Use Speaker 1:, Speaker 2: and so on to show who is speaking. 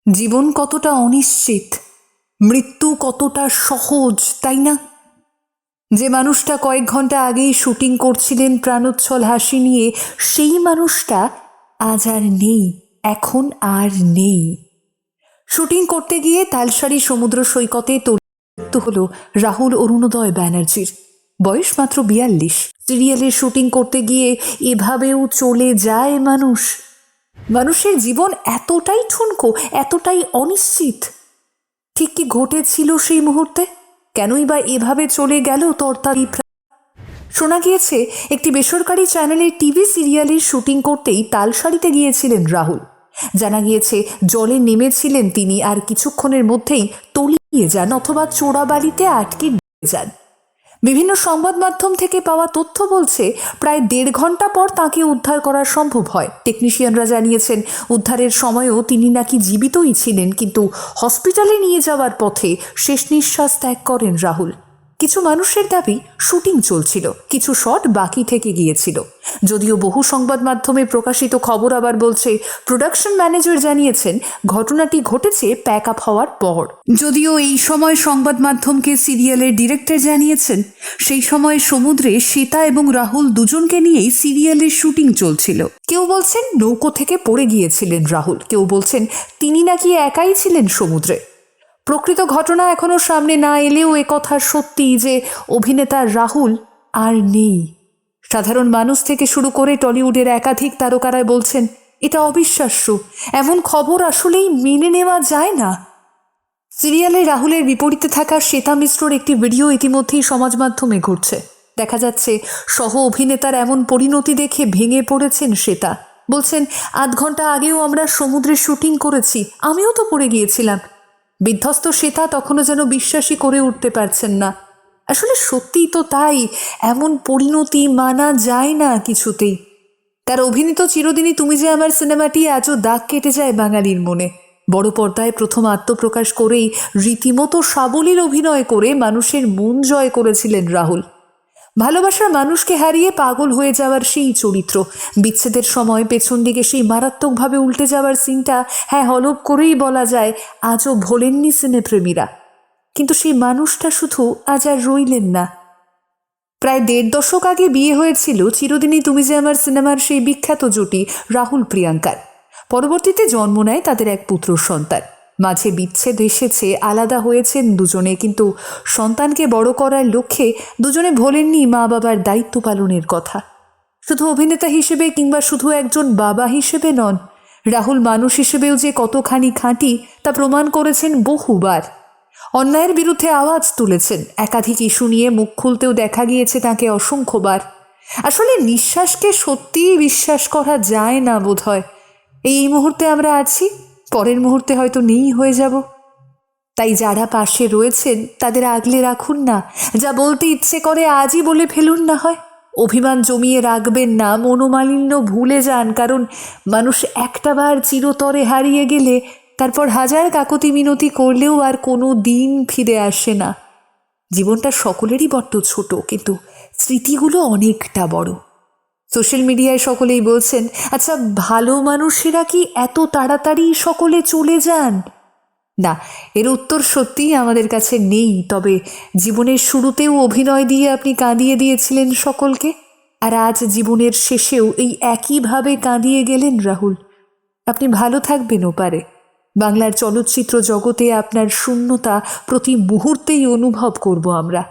Speaker 1: জীবন কতটা অনিশ্চিত, মৃত্যু কতটা সহজ, তাই না? যে মানুষটা কয়েক ঘন্টা আগেই শুটিং করছিলেন প্রাণোচ্ছল হাসি নিয়ে, সেই মানুষটা আজ আর নেই, এখন আর নেই। শুটিং করতে গিয়ে তালসারি সমুদ্র সৈকতে মৃত্যু হল রাহুল অরুণোদয় ব্যানার্জির। বয়স মাত্র 42। সিরিয়ালের শুটিং করতে গিয়ে এভাবেও চলে যায় মানুষ। মানুষের জীবন এতটাই ঠুনকো, এতটাই অনিশ্চিত। ঠিক কি ঘটেছিল সেই মুহূর্তে? কেনই বা এভাবে চলে গেল তরতারি? শোনা গিয়েছে একটি বেসরকারি চ্যানেলের টিভি সিরিয়ালের শুটিং করতেই তালসারিতে গিয়েছিলেন রাহুল। জানা গিয়েছে জলে নেমেছিলেন তিনি, আর কিছুক্ষণের মধ্যেই তলিয়ে যান অথবা চোরাবালিতে আটকে যান। বিভিন্ন সংবাদ মাধ্যম থেকে পাওয়া তথ্য বলছে প্রায় 1.5 ঘন্টা পর তাকে উদ্ধার করা সম্ভব হয়। টেকনিশিয়ানরা জানিয়েছেন উদ্ধারের সময়ও তিনি নাকি জীবিতই ছিলেন, কিন্তু হসপিটালে নিয়ে যাওয়ার পথে শেষ নিঃশ্বাস ত্যাগ করেন রাহুল। কিছু মানুষের দাবি শুটিং চলছিল, কিছু শট বাকি থেকে গিয়েছিল। যদিও বহু সংবাদ মাধ্যমে প্রকাশিত খবর আবার বলছে প্রোডাকশন ম্যানেজার জানিয়েছেন ঘটনাটি ঘটেছে প্যাক আপ হওয়ার পর। যদিও এই সময় সংবাদ মাধ্যমকে সিরিয়ালের ডিরেক্টর জানিয়েছেন সেই সময় সমুদ্রে শ্বেতা এবং রাহুল দুজনকে নিয়েই সিরিয়ালের শুটিং চলছিল। কেউ বলছেন নৌকো থেকে পড়ে গিয়েছিলেন রাহুল, কেউ বলছেন তিনি নাকি একাই ছিলেন সমুদ্রে। প্রকৃত ঘটনা এখনো সামনে না এলেও একথা সত্যি যে অভিনেতা রাহুল আর নেই। সাধারণ মানুষ থেকে শুরু করে টলিউডের একাধিক তারকারা বলছেন এটা অবিশ্বাস্য, এমন খবর আসলেই মেনে নেওয়া যায় না। সিরিয়ালে রাহুলের বিপরীতে থাকা শ্বেতা মিশ্রর একটি ভিডিও ইতিমধ্যেই সমাজ মাধ্যমে ঘুরছে। দেখা যাচ্ছে সহ অভিনেতার এমন পরিণতি দেখে ভেঙে পড়েছেন শ্বেতা। বলছেন 8 ঘন্টা আগেও আমরা সমুদ্রে শুটিং করেছি, আমিও তো পড়ে গিয়েছিলাম। বিধ্বস্ত শ্বেতা তখনও যেন বিশ্বাসই করে উঠতে পারছেন না। আসলে সত্যিই তো তাই, এমন পরিণতি মানা যায় না কিছুতেই। তার অভিনীত চিরদিনই তুমি যে আমার সিনেমাটি আজও দাগ কেটে যায় বাঙালির মনে। বড় পর্দায় প্রথম আত্মপ্রকাশ করেই রীতিমতো সাবলীল অভিনয় করে মানুষের মন জয় করেছিলেন রাহুল। ভালোবাসার মানুষকে হারিয়ে পাগল হয়ে যাওয়ার সেই চরিত্র, বিচ্ছেদের সময় পেছন দিকে সেই মারাত্মকভাবে উল্টে যাওয়ার সিনটা হলপ করেই বলা যায় আজও ভোলেননি সিনেপ্রেমীরা। কিন্তু সেই মানুষটা শুধু আজ আর রইলেন না। প্রায় 1.5 দশক আগে বিয়ে হয়েছিল চিরদিনই তুমি যে আমার সিনেমার সেই বিখ্যাত জুটি রাহুল প্রিয়াঙ্কার। পরবর্তীতে জন্ম নেয় তাদের এক পুত্র সন্তান। মাঝে বিচ্ছেদ এসেছে, আলাদা হয়েছেন দুজনে, কিন্তু সন্তানকে বড় করার লক্ষ্যে দুজনে ভোলেননি মা বাবার দায়িত্ব পালনের কথা। শুধু অভিনেতা হিসেবে কিংবা শুধু একজন বাবা হিসেবে নন, রাহুল মানুষ হিসেবেও যে কতখানি খাঁটি তা প্রমাণ করেছেন বহুবার। অন্যায়ের বিরুদ্ধে আওয়াজ তুলেছেন, একাধিক ইস্যু নিয়ে মুখ খুলতেও দেখা গিয়েছে তাকে অসংখ্যবার। আসলে নিঃশ্বাসকে সত্যিই বিশ্বাস করা যায় না বোধহয়। এই মুহূর্তে আমরা আছি, পরের মুহূর্তে হয়তো নেই হয়ে যাব। তাই যারা পাশে রয়েছেন তাদের আগলে রাখুন না, যা বলতে ইচ্ছে করে আজই বলে ফেলুন না হয়। অভিমান জমিয়ে রাখবেন না, মনোমালিন্য ভুলে যান, কারণ মানুষ একটাবার চিরতরে হারিয়ে গেলে তারপর হাজার কাকতি মিনতি করলেও আর কোনো দিন ফিরে আসে না। জীবনটা সকলেরই বড্ড ছোট, কিন্তু স্মৃতিগুলো অনেকটা বড়। সোশ্যাল মিডিয়ায় সকলেই বলছেন আচ্ছা ভালো মানুষেরা কি এত তাড়াতাড়ি সকলে চলে যান? না, এর উত্তর সত্যিই আমাদের কাছে নেই। তবে জীবনের শুরুতেও অভিনয় দিয়ে আপনি কাঁদিয়ে দিয়েছিলেন সকলকে, আর আজ জীবনের শেষেও এই একইভাবে কাঁদিয়ে গেলেন রাহুল। আপনি ভালো থাকবেন ওপারে। বাংলার চলচ্চিত্র জগতে আপনার শূন্যতা প্রতি মুহূর্তেই অনুভব করব আমরা।